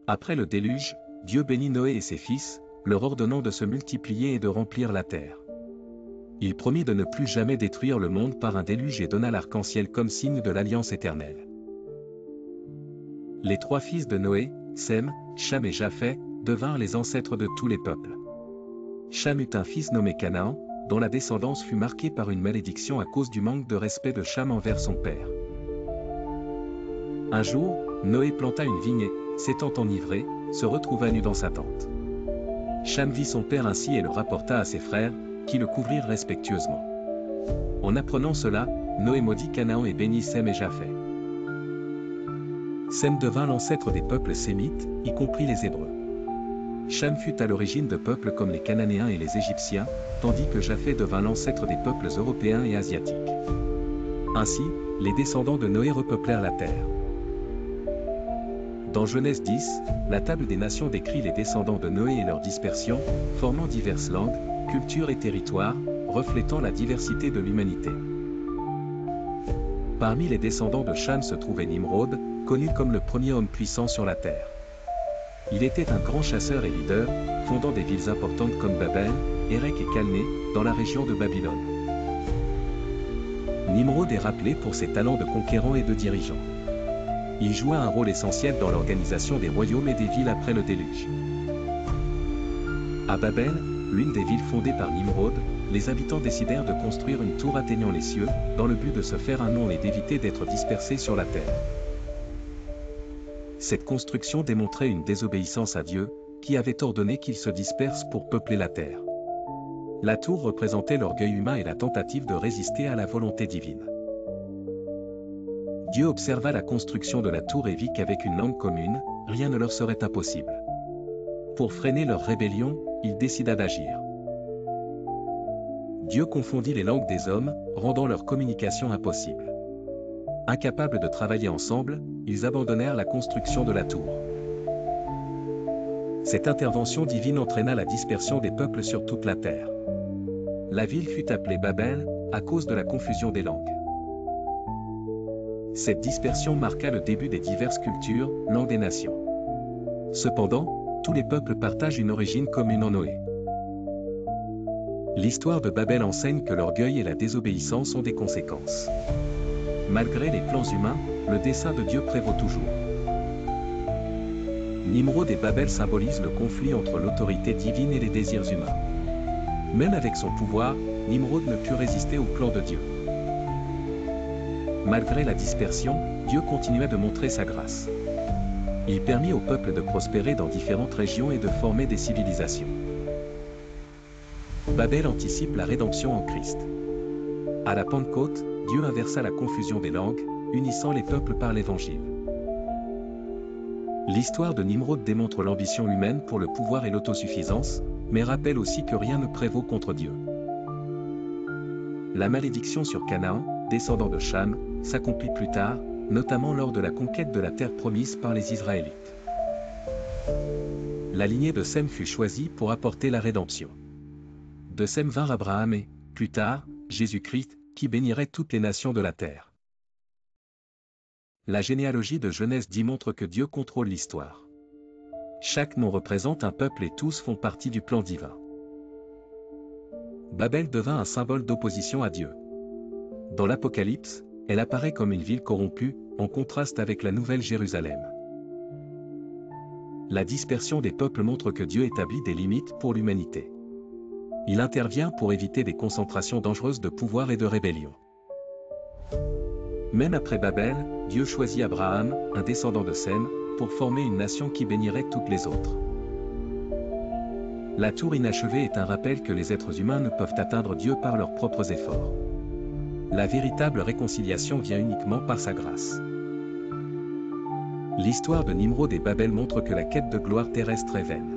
Après le déluge, Dieu bénit Noé et ses fils, leur ordonnant de se multiplier et de remplir la terre. Il promit de ne plus jamais détruire le monde par un déluge et donna l'arc-en-ciel comme signe de l'alliance éternelle. Les trois fils de Noé, Sem, Cham et Japheth, devinrent les ancêtres de tous les peuples. Cham eut un fils nommé Canaan, dont la descendance fut marquée par une malédiction à cause du manque de respect de Cham envers son père. Un jour, Noé planta une vigne et, s'étant enivré, se retrouva nu dans sa tente. Cham vit son père ainsi et le rapporta à ses frères, qui le couvrirent respectueusement. En apprenant cela, Noé maudit Canaan et bénit Sem et Japheth. Sem devint l'ancêtre des peuples sémites, y compris les Hébreux. Cham fut à l'origine de peuples comme les Cananéens et les Égyptiens, tandis que Japheth devint l'ancêtre des peuples européens et asiatiques. Ainsi, les descendants de Noé repeuplèrent la terre. Dans Genèse 10, la table des nations décrit les descendants de Noé et leur dispersion, formant diverses langues, cultures et territoires, reflétant la diversité de l'humanité. Parmi les descendants de Cham se trouvait Nimrod, connu comme le premier homme puissant sur la terre. Il était un grand chasseur et leader, fondant des villes importantes comme Babel, Érec et Calné, dans la région de Babylone. Nimrod est rappelé pour ses talents de conquérant et de dirigeant. Il joua un rôle essentiel dans l'organisation des royaumes et des villes après le déluge. À Babel, l'une des villes fondées par Nimrod, les habitants décidèrent de construire une tour atteignant les cieux, dans le but de se faire un nom et d'éviter d'être dispersés sur la terre. Cette construction démontrait une désobéissance à Dieu, qui avait ordonné qu'ils se dispersent pour peupler la terre. La tour représentait l'orgueil humain et la tentative de résister à la volonté divine. Dieu observa la construction de la tour et vit qu'avec une langue commune, rien ne leur serait impossible. Pour freiner leur rébellion, il décida d'agir. Dieu confondit les langues des hommes, rendant leur communication impossible. Incapables de travailler ensemble, ils abandonnèrent la construction de la tour. Cette intervention divine entraîna la dispersion des peuples sur toute la terre. La ville fut appelée Babel, à cause de la confusion des langues. Cette dispersion marqua le début des diverses cultures, langues et nations. Cependant, tous les peuples partagent une origine commune en Noé. L'histoire de Babel enseigne que l'orgueil et la désobéissance ont des conséquences. Malgré les plans humains, le dessein de Dieu prévaut toujours. Nimrod et Babel symbolisent le conflit entre l'autorité divine et les désirs humains. Même avec son pouvoir, Nimrod ne put résister au plan de Dieu. Malgré la dispersion, Dieu continua de montrer sa grâce. Il permit au peuple de prospérer dans différentes régions et de former des civilisations. Babel anticipe la rédemption en Christ. À la Pentecôte, Dieu inversa la confusion des langues, unissant les peuples par l'Évangile. L'histoire de Nimrod démontre l'ambition humaine pour le pouvoir et l'autosuffisance, mais rappelle aussi que rien ne prévaut contre Dieu. La malédiction sur Canaan, descendant de Cham, s'accomplit plus tard, notamment lors de la conquête de la terre promise par les Israélites. La lignée de Sem fut choisie pour apporter la rédemption. De Sem vinrent Abraham et, plus tard, Jésus-Christ, qui bénirait toutes les nations de la terre. La généalogie de Genèse 10 montre que Dieu contrôle l'histoire. Chaque nom représente un peuple et tous font partie du plan divin. Babel devint un symbole d'opposition à Dieu. Dans l'Apocalypse, elle apparaît comme une ville corrompue, en contraste avec la Nouvelle Jérusalem. La dispersion des peuples montre que Dieu établit des limites pour l'humanité. Il intervient pour éviter des concentrations dangereuses de pouvoir et de rébellion. Même après Babel, Dieu choisit Abraham, un descendant de Sem, pour former une nation qui bénirait toutes les autres. La tour inachevée est un rappel que les êtres humains ne peuvent atteindre Dieu par leurs propres efforts. La véritable réconciliation vient uniquement par sa grâce. L'histoire de Nimrod et Babel montre que la quête de gloire terrestre est vaine.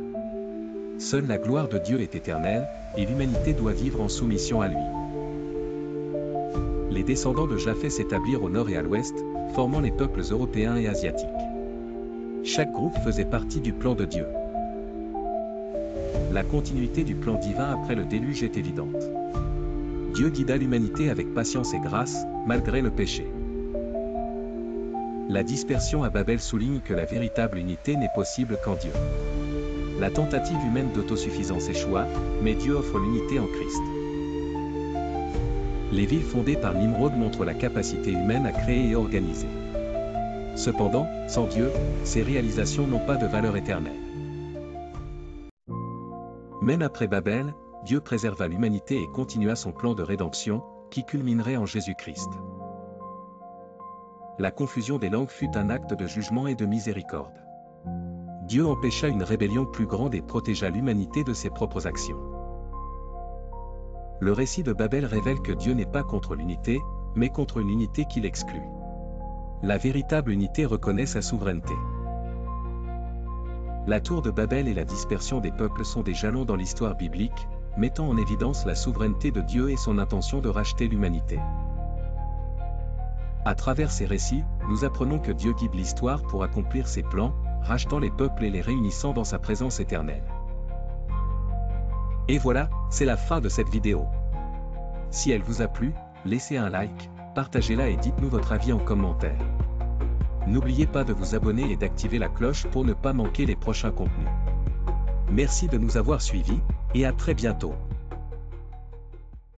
Seule la gloire de Dieu est éternelle, et l'humanité doit vivre en soumission à lui. Les descendants de Japheth s'établirent au nord et à l'ouest, formant les peuples européens et asiatiques. Chaque groupe faisait partie du plan de Dieu. La continuité du plan divin après le déluge est évidente. Dieu guida l'humanité avec patience et grâce, malgré le péché. La dispersion à Babel souligne que la véritable unité n'est possible qu'en Dieu. La tentative humaine d'autosuffisance échoua, mais Dieu offre l'unité en Christ. Les villes fondées par Nimrod montrent la capacité humaine à créer et organiser. Cependant, sans Dieu, ces réalisations n'ont pas de valeur éternelle. Même après Babel, Dieu préserva l'humanité et continua son plan de rédemption, qui culminerait en Jésus-Christ. La confusion des langues fut un acte de jugement et de miséricorde. Dieu empêcha une rébellion plus grande et protégea l'humanité de ses propres actions. Le récit de Babel révèle que Dieu n'est pas contre l'unité, mais contre une unité qui l'exclut. La véritable unité reconnaît sa souveraineté. La tour de Babel et la dispersion des peuples sont des jalons dans l'histoire biblique, mettant en évidence la souveraineté de Dieu et son intention de racheter l'humanité. À travers ces récits, nous apprenons que Dieu guide l'histoire pour accomplir ses plans, rachetant les peuples et les réunissant dans sa présence éternelle. Et voilà, c'est la fin de cette vidéo. Si elle vous a plu, laissez un like, partagez-la et dites-nous votre avis en commentaire. N'oubliez pas de vous abonner et d'activer la cloche pour ne pas manquer les prochains contenus. Merci de nous avoir suivis, et à très bientôt.